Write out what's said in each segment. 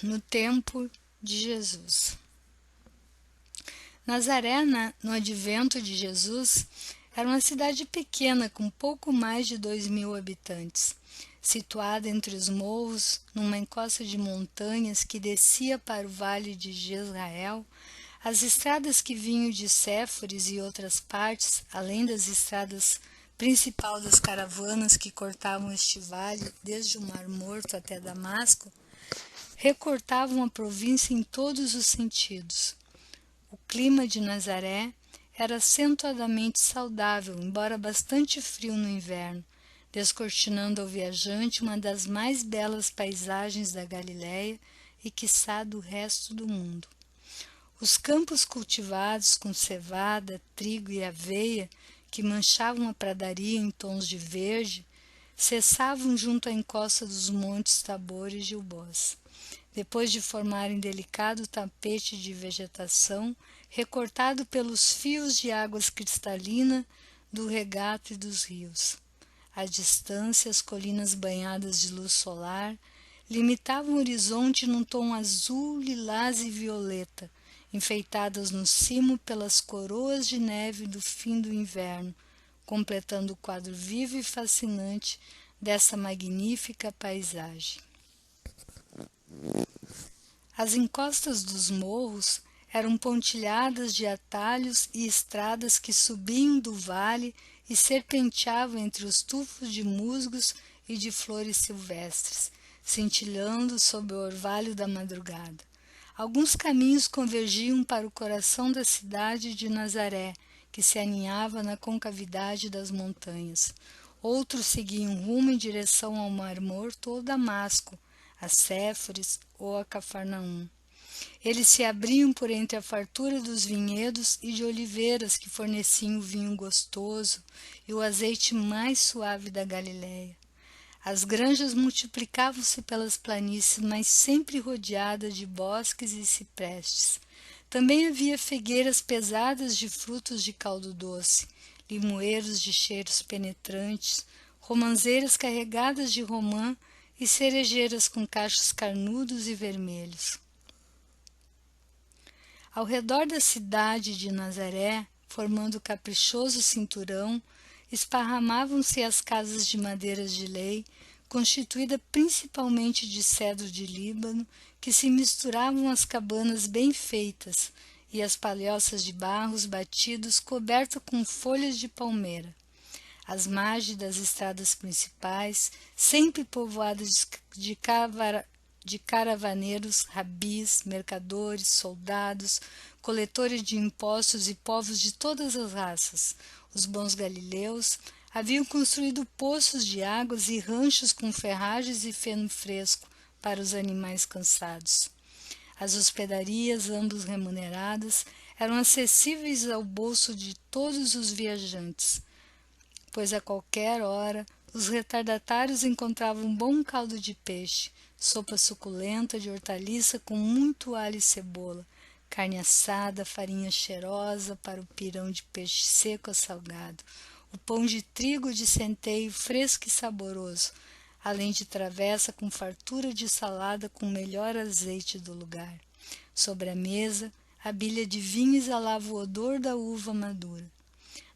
no tempo de Jesus. Nazaré, no advento de Jesus, era uma cidade pequena com pouco mais de 2.000 habitantes, situada entre os morros, numa encosta de montanhas que descia para o vale de Jezrael. As estradas que vinham de Séforis e outras partes, além das estradas principal das caravanas que cortavam este vale, desde o Mar Morto até Damasco, recortavam a província em todos os sentidos. O clima de Nazaré era acentuadamente saudável, embora bastante frio no inverno, descortinando ao viajante uma das mais belas paisagens da Galileia e quiçá do resto do mundo. Os campos cultivados com cevada, trigo e aveia, que manchavam a pradaria em tons de verde, cessavam junto à encosta dos montes Tabor e Gilboas, depois de formarem delicado tapete de vegetação recortado pelos fios de águas cristalinas do regato e dos rios. À distância, as colinas banhadas de luz solar limitavam o horizonte num tom azul, lilás e violeta, enfeitadas no cimo pelas coroas de neve do fim do inverno, completando o quadro vivo e fascinante dessa magnífica paisagem. As encostas dos morros eram pontilhadas de atalhos e estradas que subiam do vale e serpenteavam entre os tufos de musgos e de flores silvestres, cintilhando sob o orvalho da madrugada. Alguns caminhos convergiam para o coração da cidade de Nazaré, que se aninhava na concavidade das montanhas. Outros seguiam rumo em direção ao Mar Morto ou Damasco, a Séforis ou a Cafarnaum. Eles se abriam por entre a fartura dos vinhedos e de oliveiras que forneciam o vinho gostoso e o azeite mais suave da Galileia. As granjas multiplicavam-se pelas planícies, mas sempre rodeadas de bosques e ciprestes. Também havia figueiras pesadas de frutos de caldo doce, limoeiros de cheiros penetrantes, romãzeiras carregadas de romã e cerejeiras com cachos carnudos e vermelhos. Ao redor da cidade de Nazaré, formando caprichoso cinturão, esparramavam-se as casas de madeiras de lei, constituída principalmente de cedro de Líbano, que se misturavam às cabanas bem feitas e às palhoças de barros batidos cobertas com folhas de palmeira. As margens das estradas principais, sempre povoadas de caravaneiros, rabis, mercadores, soldados, coletores de impostos e povos de todas as raças. Os bons galileus haviam construído poços de águas e ranchos com ferragens e feno fresco para os animais cansados. As hospedarias, ambas remuneradas, eram acessíveis ao bolso de todos os viajantes, pois a qualquer hora os retardatários encontravam um bom caldo de peixe, sopa suculenta de hortaliça com muito alho e cebola, carne assada, farinha cheirosa para o pirão de peixe seco a salgado, o pão de trigo de centeio fresco e saboroso, além de travessa com fartura de salada com o melhor azeite do lugar. Sobre a mesa, a bilha de vinho exalava o odor da uva madura.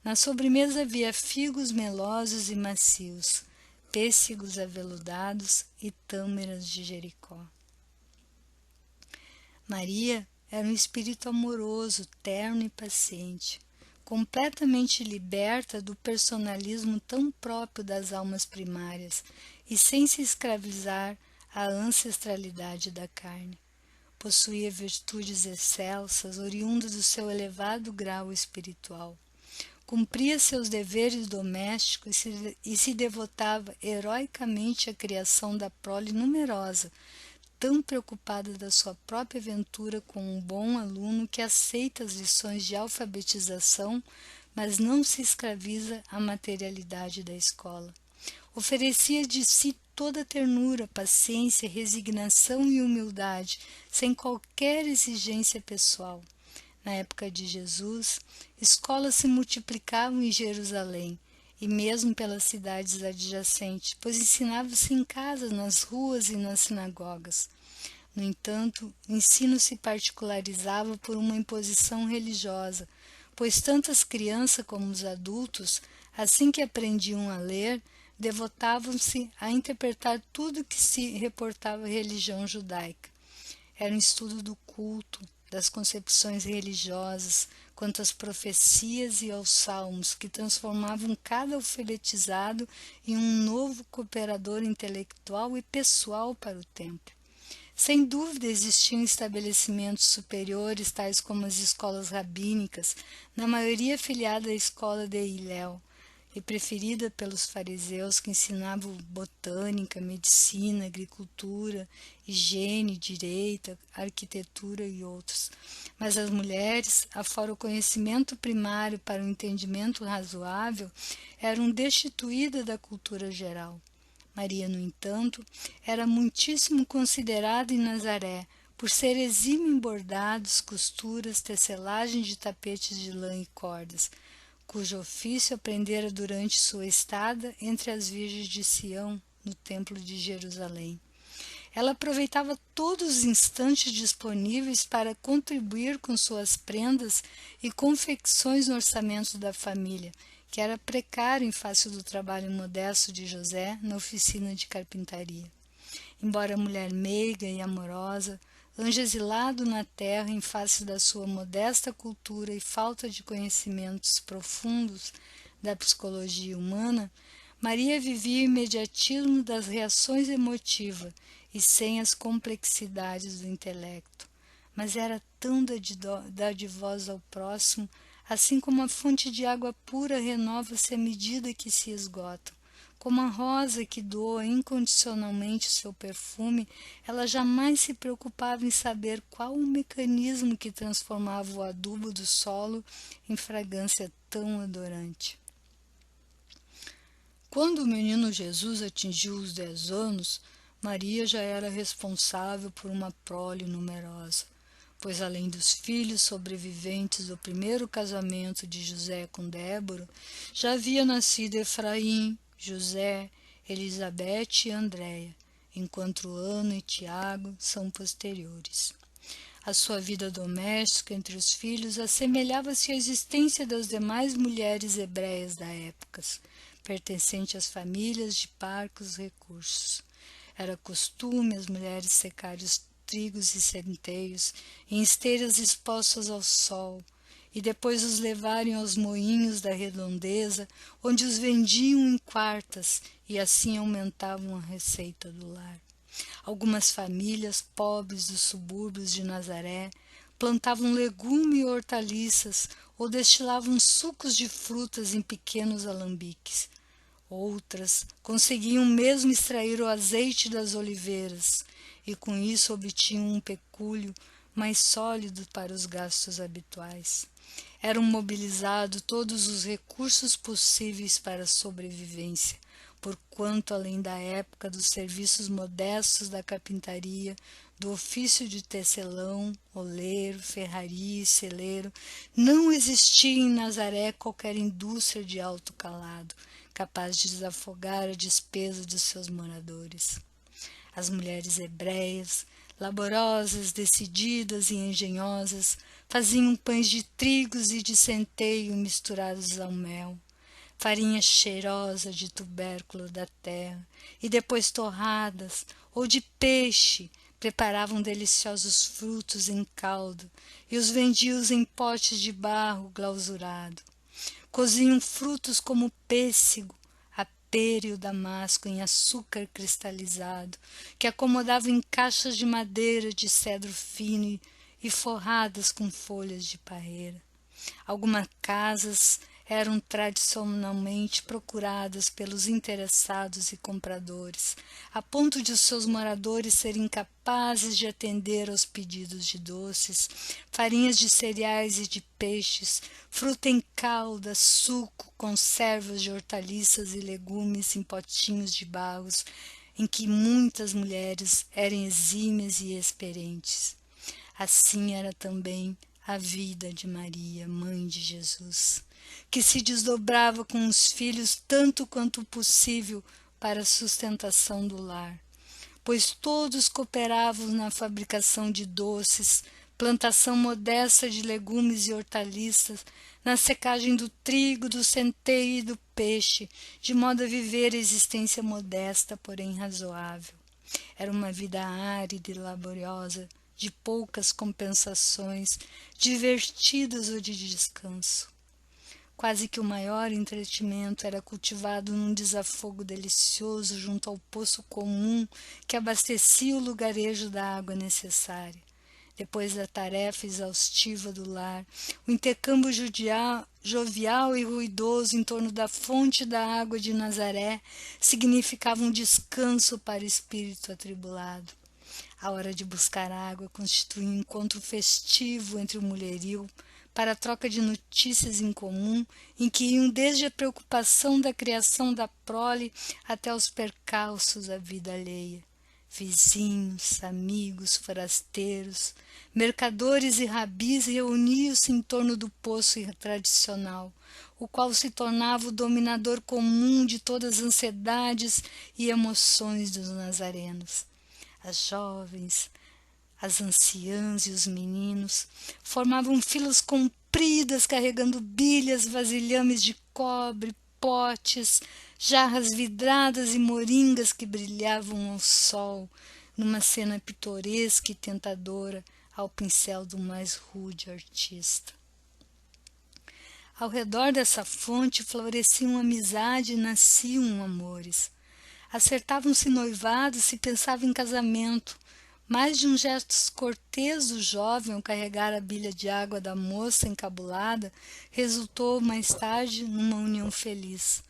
Na sobremesa havia figos melosos e macios, pêssegos aveludados e tâmaras de Jericó. Maria era um espírito amoroso, terno e paciente, completamente liberta do personalismo tão próprio das almas primárias e sem se escravizar à ancestralidade da carne. Possuía virtudes excelsas, oriundas do seu elevado grau espiritual. Cumpria seus deveres domésticos e se devotava heroicamente à criação da prole numerosa, tão preocupada da sua própria ventura como um bom aluno que aceita as lições de alfabetização, mas não se escraviza à materialidade da escola. Oferecia de si toda ternura, paciência, resignação e humildade, sem qualquer exigência pessoal. Na época de Jesus, escolas se multiplicavam em Jerusalém e mesmo pelas cidades adjacentes, pois ensinava-se em casa, nas ruas e nas sinagogas. No entanto, o ensino se particularizava por uma imposição religiosa, pois tanto as crianças como os adultos, assim que aprendiam a ler, devotavam-se a interpretar tudo que se reportava à religião judaica. Era um estudo do culto, das concepções religiosas, quanto às profecias e aos salmos, que transformavam cada alfabetizado em um novo cooperador intelectual e pessoal para o templo. Sem dúvida existiam estabelecimentos superiores, tais como as escolas rabínicas, na maioria afiliada à escola de Hillel, e preferida pelos fariseus que ensinavam botânica, medicina, agricultura, higiene, direito, arquitetura e outros. Mas as mulheres, afora o conhecimento primário para o entendimento razoável, eram destituídas da cultura geral. Maria, no entanto, era muitíssimo considerada em Nazaré, por ser exímia em bordados, costuras, tecelagem de tapetes de lã e cordas, cujo ofício aprendera durante sua estada entre as Virgens de Sião, no Templo de Jerusalém. Ela aproveitava todos os instantes disponíveis para contribuir com suas prendas e confecções no orçamento da família, que era precário em face do trabalho modesto de José na oficina de carpintaria. Embora mulher meiga e amorosa, anjo exilado na terra em face da sua modesta cultura e falta de conhecimentos profundos da psicologia humana, Maria vivia o imediatismo das reações emotivas e sem as complexidades do intelecto, mas era tão dadivosa ao próximo, assim como a fonte de água pura renova-se à medida que se esgota. Como a rosa que doa incondicionalmente o seu perfume, ela jamais se preocupava em saber qual o mecanismo que transformava o adubo do solo em fragrância tão odorante. Quando o menino Jesus atingiu os 10 anos, Maria já era responsável por uma prole numerosa, pois além dos filhos sobreviventes do primeiro casamento de José com Débora, já havia nascido Efraim, José, Elizabeth e Andréia, enquanto Ana e Tiago são posteriores. A sua vida doméstica entre os filhos assemelhava-se à existência das demais mulheres hebreias da época, pertencente às famílias de parcos recursos. Era costume as mulheres secarem os trigos e centeios em esteiras expostas ao sol, e depois os levarem aos moinhos da redondeza, onde os vendiam em quartas e assim aumentavam a receita do lar. Algumas famílias pobres dos subúrbios de Nazaré plantavam legumes e hortaliças ou destilavam sucos de frutas em pequenos alambiques. Outras conseguiam mesmo extrair o azeite das oliveiras e com isso obtinham um pecúlio mais sólido para os gastos habituais. Eram mobilizados todos os recursos possíveis para a sobrevivência, porquanto, além da época dos serviços modestos da carpintaria, do ofício de tecelão, oleiro, ferraria e celeiro, não existia em Nazaré qualquer indústria de alto calado, capaz de desafogar a despesa dos seus moradores. As mulheres hebreias, laborosas, decididas e engenhosas, faziam pães de trigos e de centeio misturados ao mel, farinha cheirosa de tubérculo da terra, e depois torradas, ou de peixe, preparavam deliciosos frutos em caldo e os vendiam em potes de barro clausurado. Coziam frutos como pêssego, a pera e o damasco em açúcar cristalizado, que acomodavam em caixas de madeira de cedro fino e forradas com folhas de parreira. Algumas casas eram tradicionalmente procuradas pelos interessados e compradores, a ponto de os seus moradores serem incapazes de atender aos pedidos de doces, farinhas de cereais e de peixes, fruta em calda, suco, conservas de hortaliças e legumes em potinhos de barros, em que muitas mulheres eram exímias e experientes. Assim era também a vida de Maria, mãe de Jesus, que se desdobrava com os filhos tanto quanto possível para a sustentação do lar. pois todos cooperavam na fabricação de doces, plantação modesta de legumes e hortaliças, na secagem do trigo, do centeio e do peixe, de modo a viver a existência modesta, porém razoável. Era uma vida árida e laboriosa, de poucas compensações, divertidas ou de descanso. Quase que o maior entretenimento era cultivado num desafogo delicioso junto ao poço comum que abastecia o lugarejo da água necessária. Depois da tarefa exaustiva do lar, o intercâmbio jovial e ruidoso em torno da fonte da água de Nazaré significava um descanso para o espírito atribulado. A hora de buscar água constituía um encontro festivo entre o mulherio, para a troca de notícias em comum, em que iam desde a preocupação da criação da prole até os percalços da vida alheia. Vizinhos, amigos, forasteiros, mercadores e rabis reuniam-se em torno do poço tradicional, o qual se tornava o dominador comum de todas as ansiedades e emoções dos nazarenos. As jovens, as anciãs e os meninos formavam filas compridas carregando bilhas, vasilhames de cobre, potes, jarras vidradas e moringas que brilhavam ao sol, numa cena pitoresca e tentadora ao pincel do mais rude artista. Ao redor dessa fonte floresciam amizade e nasciam amores. Acertavam-se noivados, se pensava em casamento. Mais de um gesto cortês do jovem ao carregar a bilha de água da moça encabulada resultou mais tarde numa união feliz.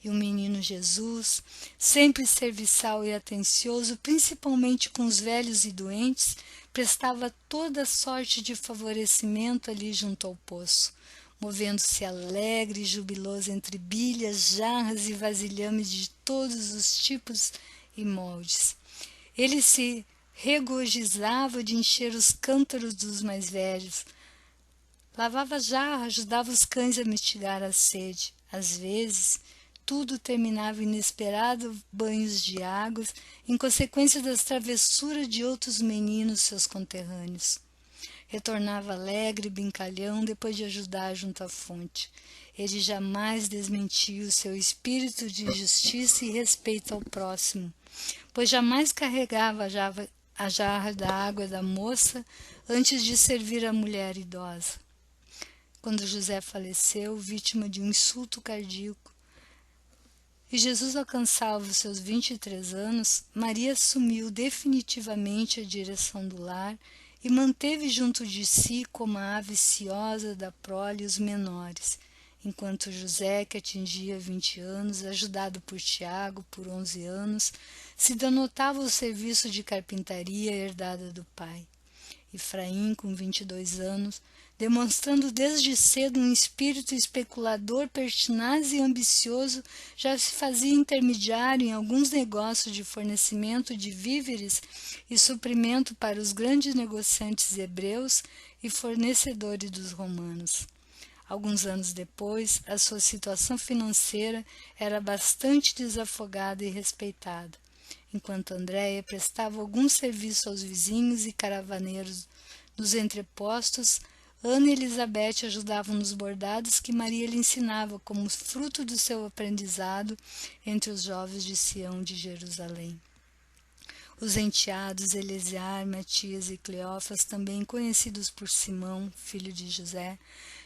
E o menino Jesus, sempre serviçal e atencioso, principalmente com os velhos e doentes, prestava toda sorte de favorecimento ali junto ao poço, movendo-se alegre e jubiloso entre bilhas, jarras e vasilhames de todos os tipos e moldes. Ele se regozijava de encher os cântaros dos mais velhos, lavava jarra, ajudava os cães a mitigar a sede. Às vezes, tudo terminava em inesperados banhos de águas, em consequência das travessuras de outros meninos, seus conterrâneos. Retornava alegre e brincalhão depois de ajudar junto à fonte. Ele jamais desmentia o seu espírito de justiça e respeito ao próximo, pois jamais carregava a jarra da água da moça antes de servir a mulher idosa. Quando José faleceu, vítima de um insulto cardíaco, e Jesus alcançava os seus 23 anos, Maria assumiu definitivamente a direção do lar e manteve junto de si, como a ave ciosa da prole, os menores, enquanto José, que atingia 20 anos, ajudado por Tiago por 11 anos, se denotava o serviço de carpintaria herdada do pai. Efraim, com 22 anos, demonstrando desde cedo um espírito especulador, pertinaz e ambicioso, já se fazia intermediário em alguns negócios de fornecimento de víveres e suprimento para os grandes negociantes hebreus e fornecedores dos romanos. Alguns anos depois, a sua situação financeira era bastante desafogada e respeitada, enquanto Andréia prestava algum serviço aos vizinhos e caravaneiros nos entrepostos. Ana e Elizabeth ajudavam nos bordados que Maria lhe ensinava como fruto do seu aprendizado entre os jovens de Sião de Jerusalém. Os enteados Eleazar, Matias e Cleófas, também conhecidos por Simão, filho de José,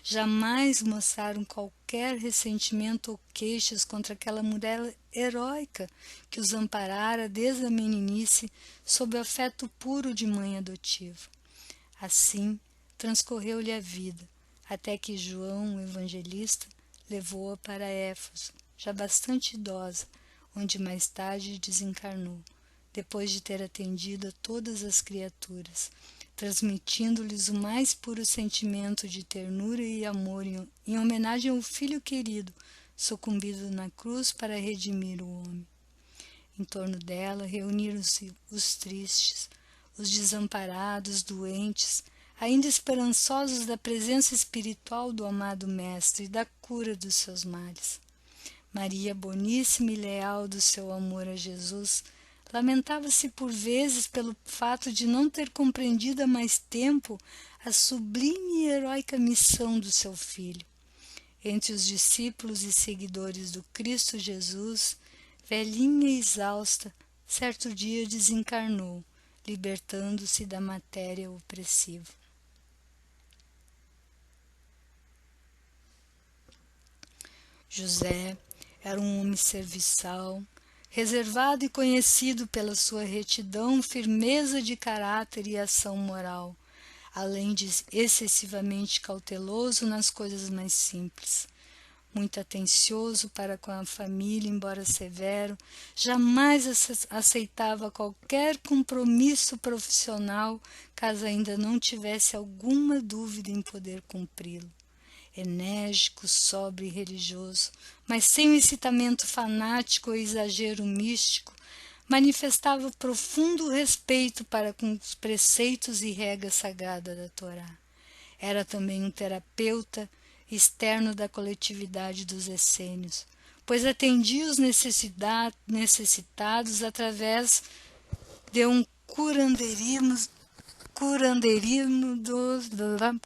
jamais mostraram qualquer ressentimento ou queixas contra aquela mulher heróica que os amparara desde a meninice sob o afeto puro de mãe adotiva. Assim, transcorreu-lhe a vida, até que João, o evangelista, levou-a para Éfeso, já bastante idosa, onde mais tarde desencarnou, depois de ter atendido a todas as criaturas, transmitindo-lhes o mais puro sentimento de ternura e amor em homenagem ao Filho querido, sucumbido na cruz para redimir o homem. Em torno dela reuniram-se os tristes, os desamparados, doentes, ainda esperançosos da presença espiritual do amado Mestre e da cura dos seus males. Maria, boníssima e leal do seu amor a Jesus, Lamentava-se por vezes pelo fato de não ter compreendido há mais tempo a sublime e heróica missão do seu filho. Entre os discípulos e seguidores do Cristo Jesus, velhinha e exausta, certo dia desencarnou, libertando-se da matéria opressiva. José era um homem serviçal, reservado e conhecido pela sua retidão, firmeza de caráter e ação moral, além de excessivamente cauteloso nas coisas mais simples. Muito atencioso para com a família, embora severo, jamais aceitava qualquer compromisso profissional, caso ainda não tivesse alguma dúvida em poder cumpri-lo. Enérgico, sóbrio e religioso, mas sem o excitamento fanático ou exagero místico, manifestava profundo respeito para com os preceitos e regras sagradas da Torá. Era também um terapeuta externo da coletividade dos essênios, pois atendia os necessitados através de um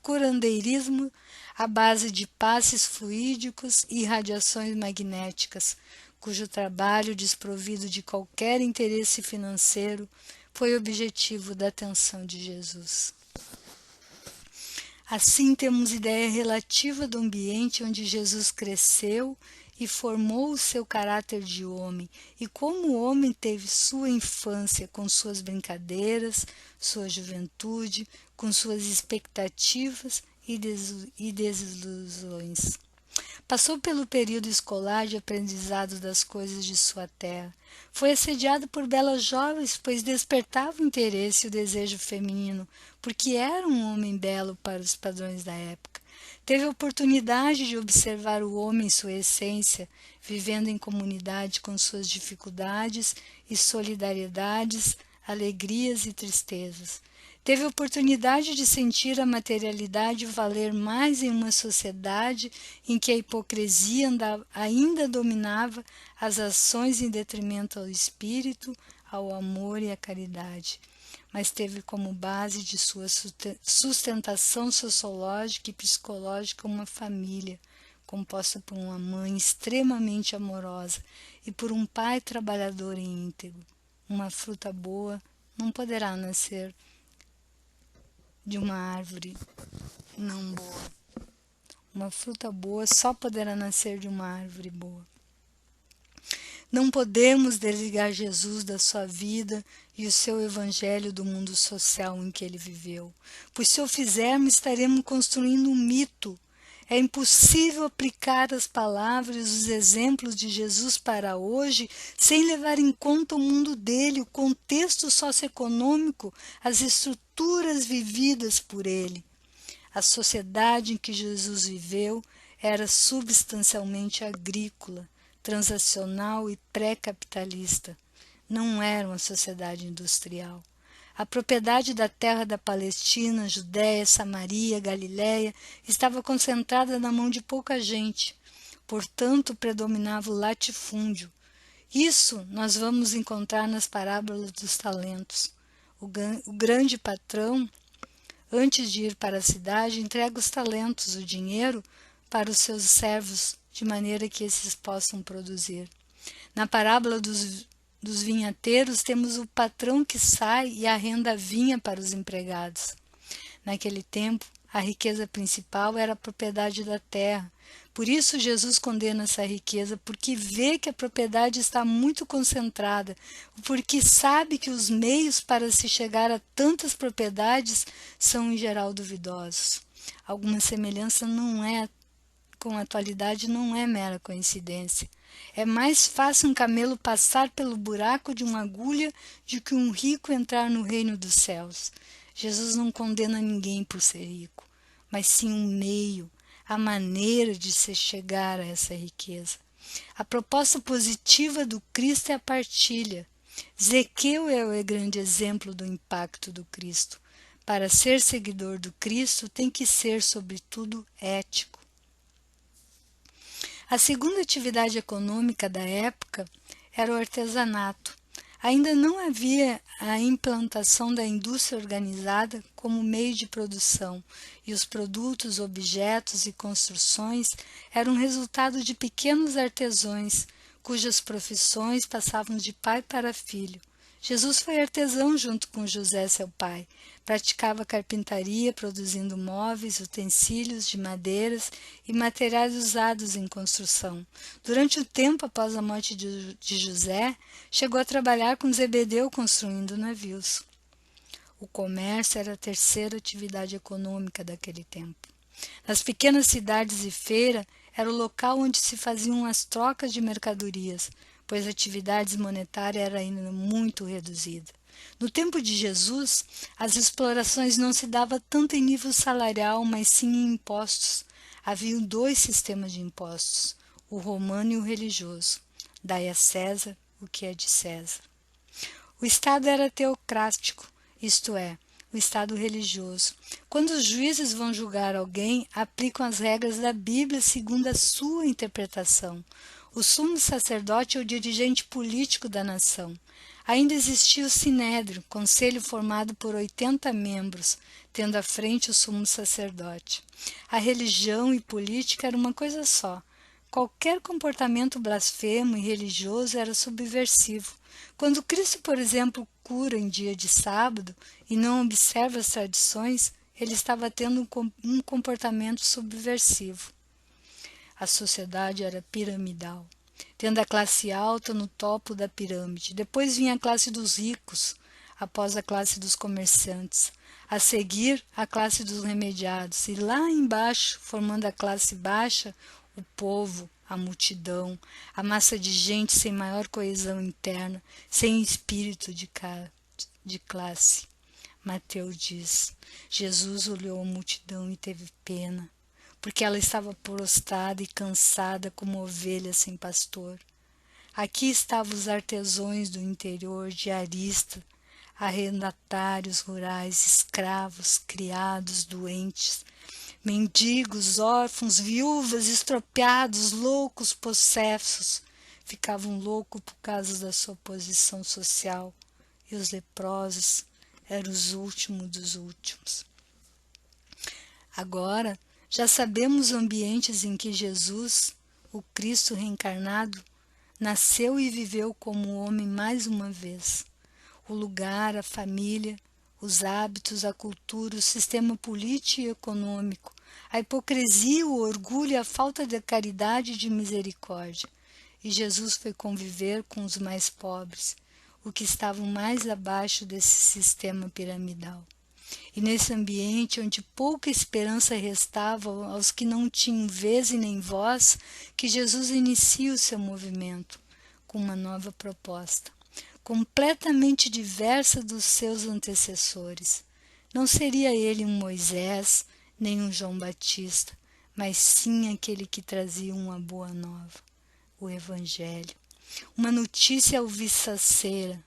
curandeirismo à base de passes fluídicos e radiações magnéticas, cujo trabalho, desprovido de qualquer interesse financeiro, foi objetivo da atenção de Jesus. Assim, temos ideia relativa do ambiente onde Jesus cresceu e formou o seu caráter de homem, e como o homem teve sua infância com suas brincadeiras, sua juventude, com suas expectativas e desilusões. Passou pelo período escolar de aprendizado das coisas de sua terra. Foi assediado por belas jovens, pois despertava o interesse e o desejo feminino, porque era um homem belo para os padrões da época. Teve a oportunidade de observar o homem em sua essência, vivendo em comunidade com suas dificuldades e solidariedades, alegrias e tristezas. Teve a oportunidade de sentir a materialidade valer mais em uma sociedade em que a hipocrisia ainda dominava as ações em detrimento ao espírito, ao amor e à caridade. Mas teve como base de sua sustentação sociológica e psicológica uma família, composta por uma mãe extremamente amorosa e por um pai trabalhador e íntegro. Uma fruta boa não poderá nascer de uma árvore não boa. Uma fruta boa só poderá nascer de uma árvore boa. Não podemos desligar Jesus da sua vida e o seu evangelho do mundo social em que ele viveu, pois se o fizermos estaremos construindo um mito. É impossível aplicar as palavras e os exemplos de Jesus para hoje sem levar em conta o mundo dele, o contexto socioeconômico, as estruturas vividas por ele. A sociedade em que Jesus viveu era substancialmente agrícola, transacional e pré-capitalista. Não era uma sociedade industrial. A propriedade da terra da Palestina, Judéia, Samaria, Galiléia estava concentrada na mão de pouca gente, portanto predominava o latifúndio. Isso nós vamos encontrar nas parábolas dos talentos. O grande patrão, antes de ir para a cidade, entrega os talentos, o dinheiro, para os seus servos, de maneira que esses possam produzir. Na parábola dos vinhateiros, temos o patrão que sai e arrenda a vinha para os empregados. Naquele tempo, a riqueza principal era a propriedade da terra. Por isso, Jesus condena essa riqueza, porque vê que a propriedade está muito concentrada, porque sabe que os meios para se chegar a tantas propriedades são, em geral, duvidosos. Alguma semelhança com a atualidade não é mera coincidência. É mais fácil um camelo passar pelo buraco de uma agulha do que um rico entrar no reino dos céus. Jesus não condena ninguém por ser rico, mas sim um meio, a maneira de se chegar a essa riqueza. A proposta positiva do Cristo é a partilha. Zequeu é o grande exemplo do impacto do Cristo. Para ser seguidor do Cristo, tem que ser, sobretudo, ético. A segunda atividade econômica da época era o artesanato. Ainda não havia a implantação da indústria organizada como meio de produção, e os produtos, objetos e construções eram resultado de pequenos artesãos, cujas profissões passavam de pai para filho. Jesus foi artesão junto com José, seu pai. Praticava carpintaria, produzindo móveis, utensílios de madeiras e materiais usados em construção. Durante o tempo após a morte de José, chegou a trabalhar com Zebedeu construindo navios. O comércio era a terceira atividade econômica daquele tempo. Nas pequenas cidades e feira era o local onde se faziam as trocas de mercadorias, pois a atividade monetária era ainda muito reduzida. No tempo de Jesus, as explorações não se davam tanto em nível salarial, mas sim em impostos. Havia dois sistemas de impostos, o romano e o religioso. Dai a César o que é de César. O Estado era teocrático, isto é, o Estado religioso. Quando os juízes vão julgar alguém, aplicam as regras da Bíblia segundo a sua interpretação. O sumo sacerdote é o dirigente político da nação. Ainda existia o Sinédrio, conselho formado por 80 membros, tendo à frente o sumo sacerdote. A religião e política era uma coisa só. Qualquer comportamento blasfemo e religioso era subversivo. Quando Cristo, por exemplo, cura em dia de sábado e não observa as tradições, ele estava tendo um comportamento subversivo. A sociedade era piramidal, tendo a classe alta no topo da pirâmide. Depois vinha a classe dos ricos, após a classe dos comerciantes. A seguir, a classe dos remediados. E lá embaixo, formando a classe baixa, o povo, a multidão, a massa de gente sem maior coesão interna, sem espírito de classe. Mateus diz: Jesus olhou a multidão e teve pena, porque ela estava prostrada e cansada como ovelha sem pastor. Aqui estavam os artesãos do interior, diaristas, arrendatários rurais, escravos, criados, doentes, mendigos, órfãos, viúvas, estropiados, loucos, possessos. Ficavam loucos por causa da sua posição social, e os leprosos eram os últimos dos últimos. Agora, já sabemos ambientes em que Jesus, o Cristo reencarnado, nasceu e viveu como homem mais uma vez. O lugar, a família, os hábitos, a cultura, o sistema político e econômico, a hipocrisia, o orgulho, a falta de caridade e de misericórdia. E Jesus foi conviver com os mais pobres, os que estavam mais abaixo desse sistema piramidal. E nesse ambiente onde pouca esperança restava aos que não tinham vez e nem voz, que Jesus inicia o seu movimento com uma nova proposta, completamente diversa dos seus antecessores. Não seria ele um Moisés, nem um João Batista, mas sim aquele que trazia uma boa nova, o Evangelho. Uma notícia alvissaceira,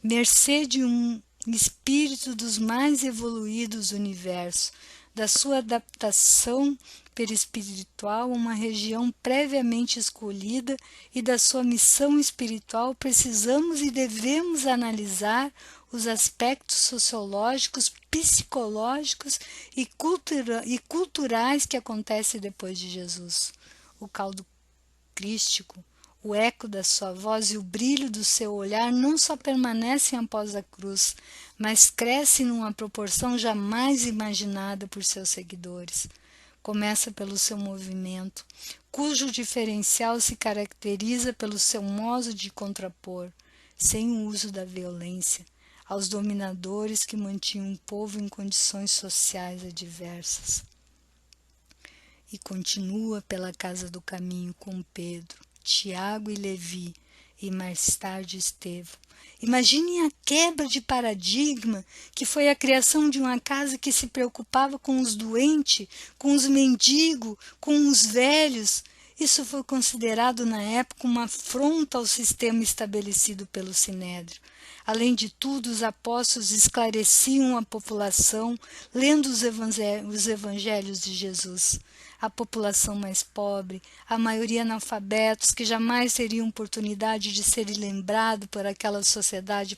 mercê de um espírito dos mais evoluídos do universo, da sua adaptação perispiritual a uma região previamente escolhida e da sua missão espiritual, precisamos e devemos analisar os aspectos sociológicos, psicológicos e culturais que acontecem depois de Jesus. O caldo crístico, o eco da sua voz e o brilho do seu olhar não só permanecem após a cruz, mas crescem numa proporção jamais imaginada por seus seguidores. Começa pelo seu movimento, cujo diferencial se caracteriza pelo seu modo de contrapor, sem o uso da violência, aos dominadores que mantinham o povo em condições sociais adversas. E continua pela casa do caminho com Pedro, Tiago e Levi, e mais tarde Estevão. Imaginem a quebra de paradigma que foi a criação de uma casa que se preocupava com os doentes, com os mendigos, com os velhos, Isso foi considerado na época uma afronta ao sistema estabelecido pelo Sinédrio. Além de tudo, os apóstolos esclareciam a população lendo os evangelhos de Jesus. A população mais pobre, a maioria analfabetos que jamais teriam oportunidade de serem lembrados por aquela sociedade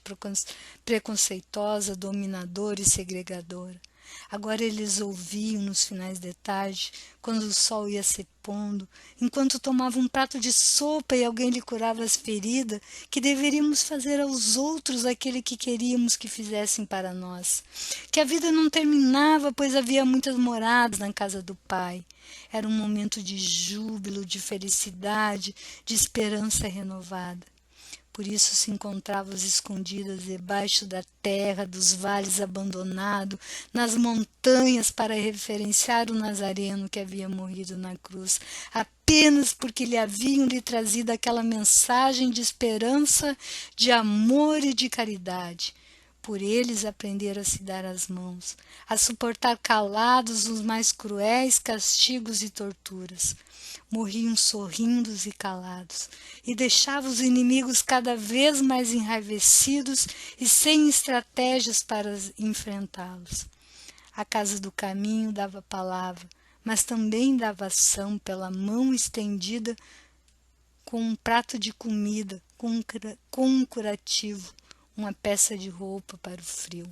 preconceituosa, dominadora e segregadora. Agora eles ouviam nos finais de tarde, quando o sol ia se pondo, enquanto tomavam um prato de sopa e alguém lhe curava as feridas, que deveríamos fazer aos outros aquele que queríamos que fizessem para nós. Que a vida não terminava, pois havia muitas moradas na casa do Pai. Era um momento de júbilo, de felicidade, de esperança renovada. Por isso se encontravam escondidas debaixo da terra, dos vales abandonados, nas montanhas, para referenciar o Nazareno que havia morrido na cruz, apenas porque lhe haviam lhe trazido aquela mensagem de esperança, de amor e de caridade. Por eles aprenderam a se dar as mãos, a suportar calados os mais cruéis castigos e torturas. Morriam sorrindo e calados, e deixavam os inimigos cada vez mais enraivecidos e sem estratégias para enfrentá-los. A casa do caminho dava palavra, mas também dava ação pela mão estendida com um prato de comida, com um curativo, uma peça de roupa para o frio.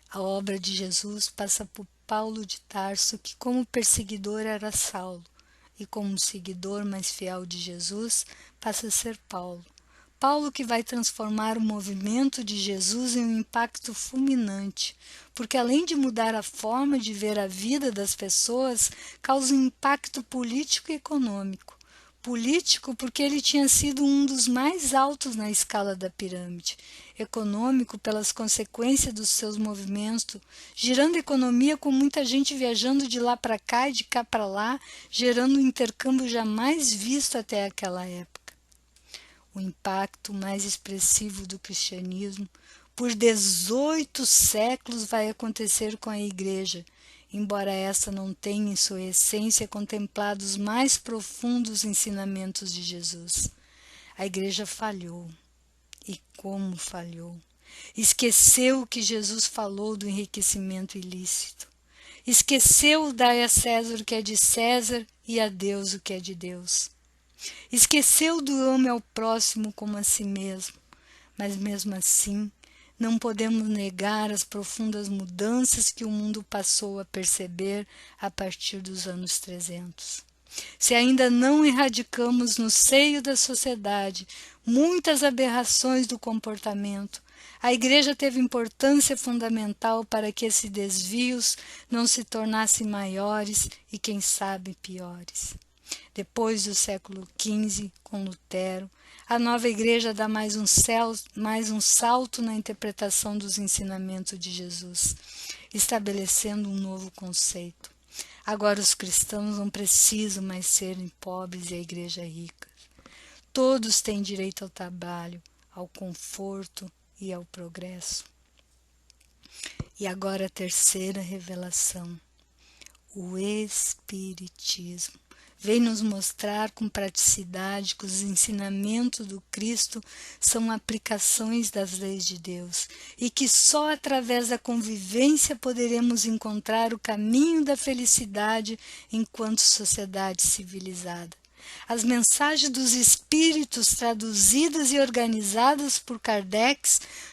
A obra de Jesus passa por Paulo de Tarso, que como perseguidor era Saulo, e como seguidor mais fiel de Jesus passa a ser Paulo. Paulo que vai transformar o movimento de Jesus em um impacto fulminante, porque além de mudar a forma de ver a vida das pessoas, causa um impacto político e econômico. Político porque ele tinha sido um dos mais altos na escala da pirâmide. Econômico pelas consequências dos seus movimentos, gerando economia com muita gente viajando de lá para cá e de cá para lá, gerando um intercâmbio jamais visto até aquela época. O impacto mais expressivo do cristianismo por 18 séculos vai acontecer com a Igreja, embora essa não tenha em sua essência contemplado os mais profundos ensinamentos de Jesus. A Igreja falhou. E como falhou! Esqueceu o que Jesus falou do enriquecimento ilícito. Esqueceu dar a César o que é de César e a Deus o que é de Deus. Esqueceu do ame ao próximo como a si mesmo. Mas mesmo assim, não podemos negar as profundas mudanças que o mundo passou a perceber a partir dos anos 300. Se ainda não erradicamos no seio da sociedade muitas aberrações do comportamento, a Igreja teve importância fundamental para que esses desvios não se tornassem maiores e, quem sabe, piores. Depois do século XV, com Lutero, a nova Igreja dá mais um salto na interpretação dos ensinamentos de Jesus, estabelecendo um novo conceito. Agora os cristãos não precisam mais serem pobres e a Igreja rica. Todos têm direito ao trabalho, ao conforto e ao progresso. E agora a terceira revelação. O Espiritismo vem nos mostrar com praticidade que os ensinamentos do Cristo são aplicações das leis de Deus e que só através da convivência poderemos encontrar o caminho da felicidade enquanto sociedade civilizada. As mensagens dos espíritos traduzidas e organizadas por Kardec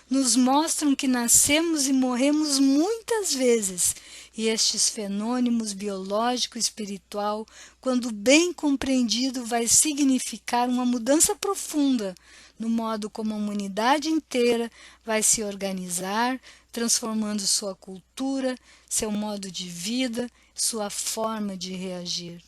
nos mostram que nascemos e morremos muitas vezes, e estes fenômenos biológico e espiritual, quando bem compreendido, vai significar uma mudança profunda no modo como a humanidade inteira vai se organizar, transformando sua cultura, seu modo de vida, sua forma de reagir.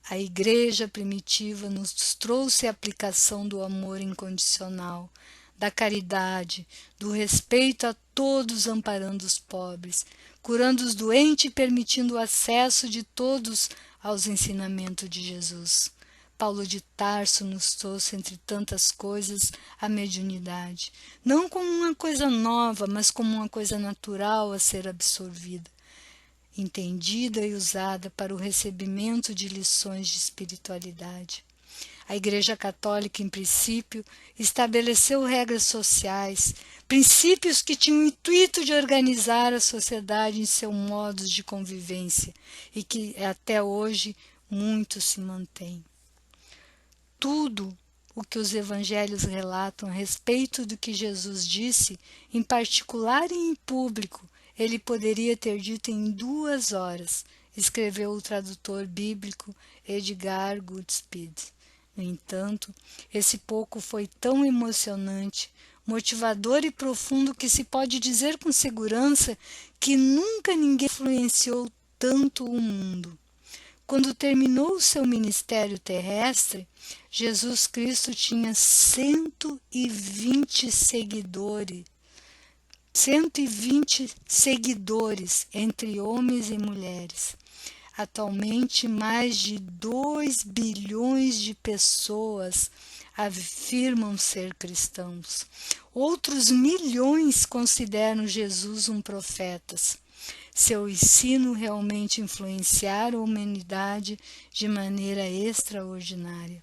A Igreja primitiva nos trouxe a aplicação do amor incondicional, da caridade, do respeito a todos, amparando os pobres, curando os doentes e permitindo o acesso de todos aos ensinamentos de Jesus. Paulo de Tarso nos trouxe, entre tantas coisas, a mediunidade, não como uma coisa nova, mas como uma coisa natural a ser absorvida. entendida e usada para o recebimento de lições de espiritualidade. A Igreja Católica, em princípio, estabeleceu regras sociais, princípios que tinham o intuito de organizar a sociedade em seus modos de convivência e que até hoje muito se mantém. Tudo o que os evangelhos relatam a respeito do que Jesus disse, em particular e em público, ele poderia ter dito em 2 horas, escreveu o tradutor bíblico Edgar Goodspeed. No entanto, esse pouco foi tão emocionante, motivador e profundo que se pode dizer com segurança que nunca ninguém influenciou tanto o mundo. Quando terminou o seu ministério terrestre, Jesus Cristo tinha 120 seguidores entre homens e mulheres. Atualmente, mais de 2 bilhões de pessoas afirmam ser cristãos. Outros milhões consideram Jesus um profeta. Seu ensino realmente influenciaram a humanidade de maneira extraordinária.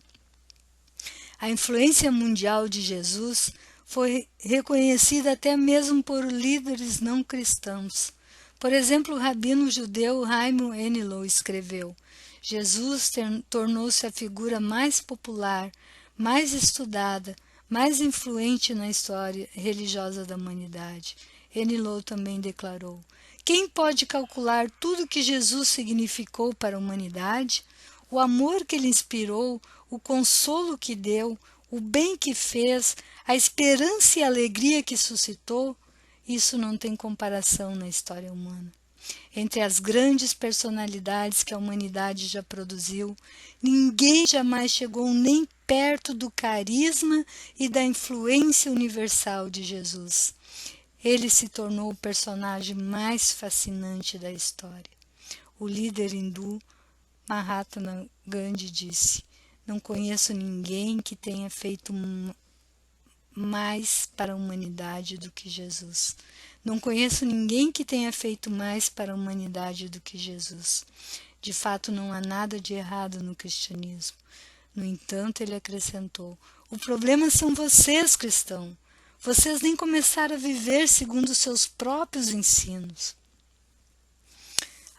A influência mundial de Jesus foi reconhecida até mesmo por líderes não cristãos. Por exemplo, o rabino judeu Haim Enilou escreveu: Jesus tornou-se a figura mais popular, mais estudada, mais influente na história religiosa da humanidade. Enilou também declarou: quem pode calcular tudo o que Jesus significou para a humanidade? O amor que ele inspirou, o consolo que deu, o bem que fez, a esperança e a alegria que suscitou, isso não tem comparação na história humana. Entre as grandes personalidades que a humanidade já produziu, ninguém jamais chegou nem perto do carisma e da influência universal de Jesus. Ele se tornou o personagem mais fascinante da história. O líder hindu Mahatma Gandhi disse: não conheço ninguém que tenha feito mais para a humanidade do que Jesus. Não conheço ninguém que tenha feito mais para a humanidade do que Jesus. De fato, não há nada de errado no cristianismo. No entanto, ele acrescentou: o problema são vocês, cristãos. Vocês nem começaram a viver segundo os seus próprios ensinos.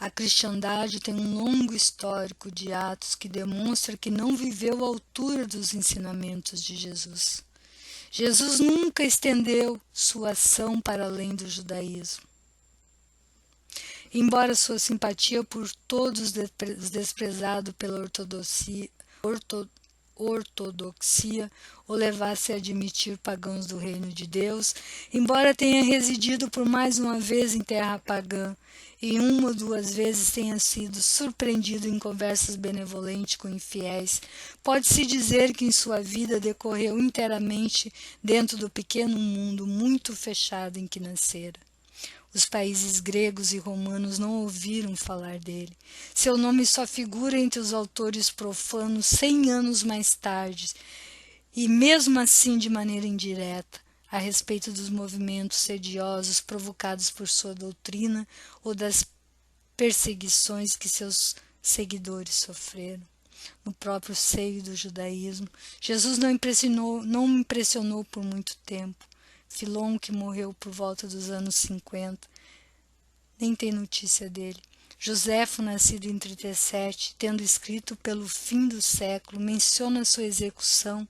A cristandade tem um longo histórico de atos que demonstra que não viveu à altura dos ensinamentos de Jesus. Jesus nunca estendeu sua ação para além do judaísmo. Embora sua simpatia por todos desprezado pela ortodoxia o levasse a admitir pagãos do reino de Deus, embora tenha residido por mais uma vez em terra pagã e 1 ou 2 vezes tenha sido surpreendido em conversas benevolentes com infiéis, pode-se dizer que em sua vida decorreu inteiramente dentro do pequeno mundo muito fechado em que nascera. Os países gregos e romanos não ouviram falar dele. Seu nome só figura entre os autores profanos 100 anos mais tarde, e mesmo assim de maneira indireta, a respeito dos movimentos sediosos provocados por sua doutrina ou das perseguições que seus seguidores sofreram. No próprio seio do judaísmo, Jesus não me impressionou por muito tempo. Filon, que morreu por volta dos anos 50, nem tem notícia dele. Joséfo, nascido em 37, tendo escrito pelo fim do século, menciona sua execução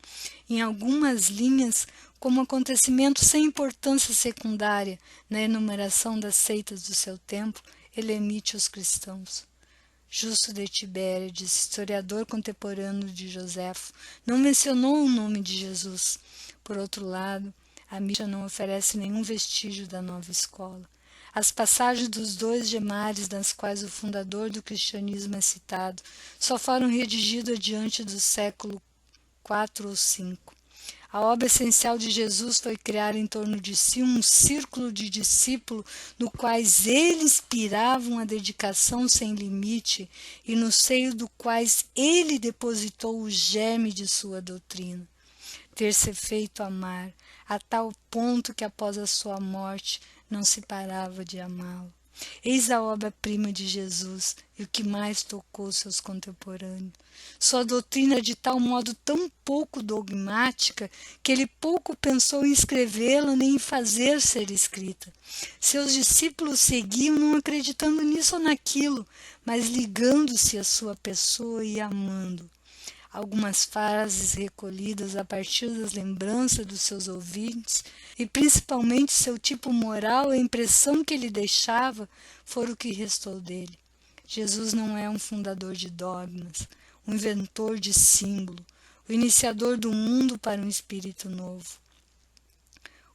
em algumas linhas como acontecimento sem importância secundária na enumeração das seitas do seu tempo. Ele emite os cristãos. Justo de Tibériades, historiador contemporâneo de Joséfo, não mencionou o nome de Jesus. Por outro lado, a Mishnah não oferece nenhum vestígio da nova escola. As passagens dos 2 gemares, nas quais o fundador do cristianismo é citado, só foram redigidas diante do século IV ou V. A obra essencial de Jesus foi criar em torno de si um círculo de discípulos no quais ele inspirava uma dedicação sem limite e no seio do quais ele depositou o germe de sua doutrina. Ter-se feito amar, a tal ponto que após a sua morte não se parava de amá-lo. Eis a obra-prima de Jesus e o que mais tocou seus contemporâneos. Sua doutrina é de tal modo tão pouco dogmática que ele pouco pensou em escrevê-la nem em fazer ser escrita. Seus discípulos seguiam não acreditando nisso ou naquilo, mas ligando-se à sua pessoa e amando. Algumas frases recolhidas a partir das lembranças dos seus ouvintes e principalmente seu tipo moral e a impressão que ele deixava foram o que restou dele. Jesus não é um fundador de dogmas, um inventor de símbolo, o iniciador do mundo para um espírito novo.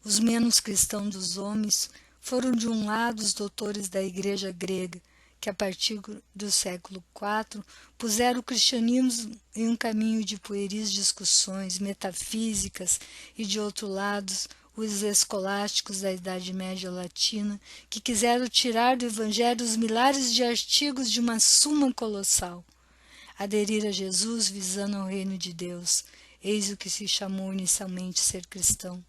Os menos cristãos dos homens foram de um lado os doutores da igreja grega, que a partir do século IV puseram o cristianismo em um caminho de pueris discussões metafísicas, e de outro lado os escolásticos da Idade Média Latina, que quiseram tirar do Evangelho os milhares de artigos de uma suma colossal. Aderir a Jesus visando ao reino de Deus, eis o que se chamou inicialmente ser cristão.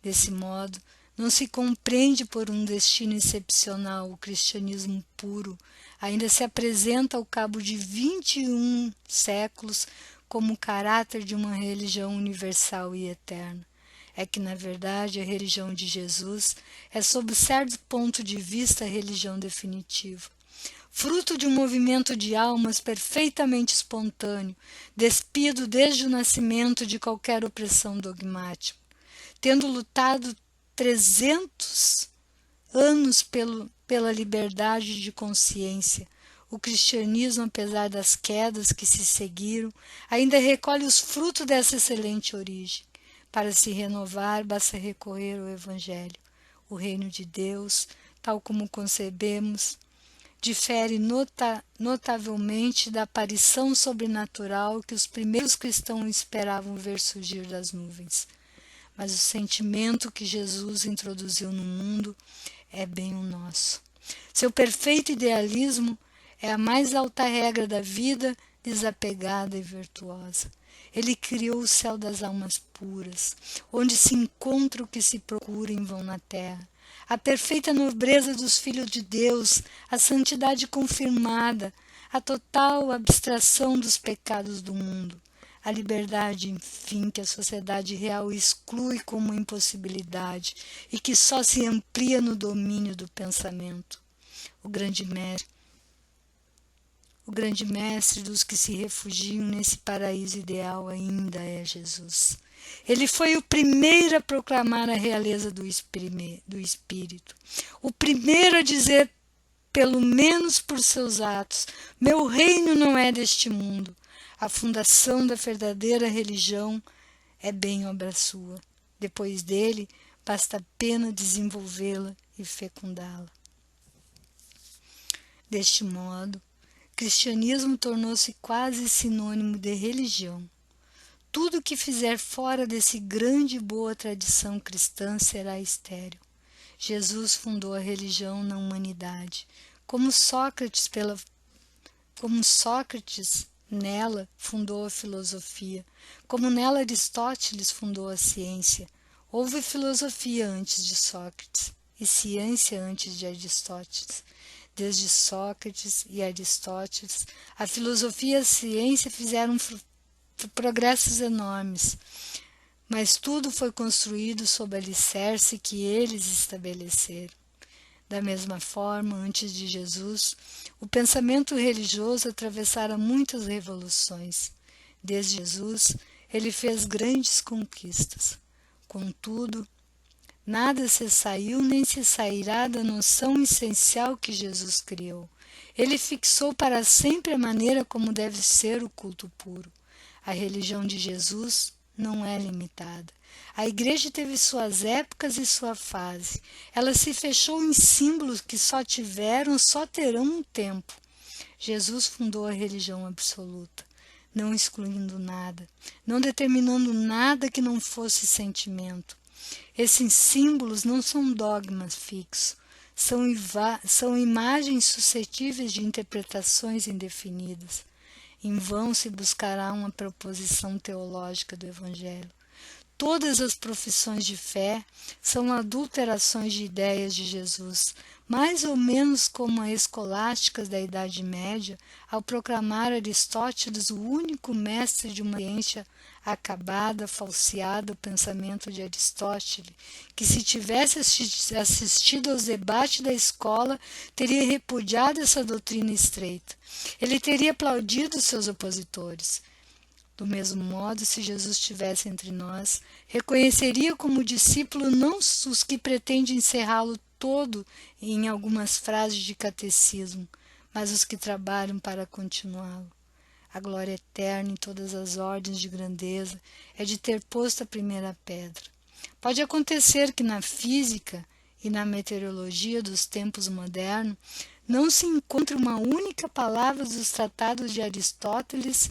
Desse modo, não se compreende por um destino excepcional o cristianismo puro, ainda se apresenta ao cabo de 21 séculos como o caráter de uma religião universal e eterna. É que, na verdade, a religião de Jesus é, sob certo ponto de vista, a religião definitiva. Fruto de um movimento de almas perfeitamente espontâneo, despido desde o nascimento de qualquer opressão dogmática, tendo lutado 300 anos pela liberdade de consciência. O cristianismo, apesar das quedas que se seguiram, ainda recolhe os frutos dessa excelente origem. Para se renovar, basta recorrer ao Evangelho. O reino de Deus, tal como concebemos, difere notavelmente da aparição sobrenatural que os primeiros cristãos esperavam ver surgir das nuvens. Mas o sentimento que Jesus introduziu no mundo é bem o nosso. Seu perfeito idealismo é a mais alta regra da vida desapegada e virtuosa. Ele criou o céu das almas puras, onde se encontra o que se procura em vão na terra. A perfeita nobreza dos filhos de Deus, a santidade confirmada, a total abstração dos pecados do mundo. A liberdade, enfim, que a sociedade real exclui como impossibilidade e que só se amplia no domínio do pensamento. O grande mestre dos que se refugiam nesse paraíso ideal ainda é Jesus. Ele foi o primeiro a proclamar a realeza do Espírito, o primeiro a dizer, pelo menos por seus atos, meu reino não é deste mundo. A fundação da verdadeira religião é bem obra sua. Depois dele, basta apenas desenvolvê-la e fecundá-la. Deste modo, o cristianismo tornou-se quase sinônimo de religião. Tudo que fizer fora desse grande e boa tradição cristã será estéril. Jesus fundou a religião na humanidade, como Sócrates nela fundou a filosofia, como nela Aristóteles fundou a ciência. Houve filosofia antes de Sócrates e ciência antes de Aristóteles. Desde Sócrates e Aristóteles, a filosofia e a ciência fizeram progressos enormes, mas tudo foi construído sob o alicerce que eles estabeleceram. Da mesma forma, antes de Jesus, o pensamento religioso atravessara muitas revoluções. Desde Jesus, ele fez grandes conquistas. Contudo, nada se saiu nem se sairá da noção essencial que Jesus criou. Ele fixou para sempre a maneira como deve ser o culto puro. A religião de Jesus não é limitada. A igreja teve suas épocas e sua fase. Ela se fechou em símbolos que só terão um tempo. Jesus fundou a religião absoluta, não excluindo nada, não determinando nada que não fosse sentimento. Esses símbolos não são dogmas fixos, são imagens suscetíveis de interpretações indefinidas. Em vão se buscará uma proposição teológica do Evangelho. todas as profissões de fé são adulterações de ideias de Jesus, mais ou menos como as escolásticas da Idade Média, ao proclamar Aristóteles o único mestre de uma ciência acabada, falseada, o pensamento de Aristóteles, que se tivesse assistido aos debates da escola, teria repudiado essa doutrina estreita. Ele teria aplaudido seus opositores. Do mesmo modo, se Jesus estivesse entre nós, reconheceria como discípulo não os que pretendem encerrá-lo todo em algumas frases de catecismo, mas os que trabalham para continuá-lo. A glória eterna em todas as ordens de grandeza é de ter posto a primeira pedra. Pode acontecer que na física e na meteorologia dos tempos modernos não se encontre uma única palavra dos tratados de Aristóteles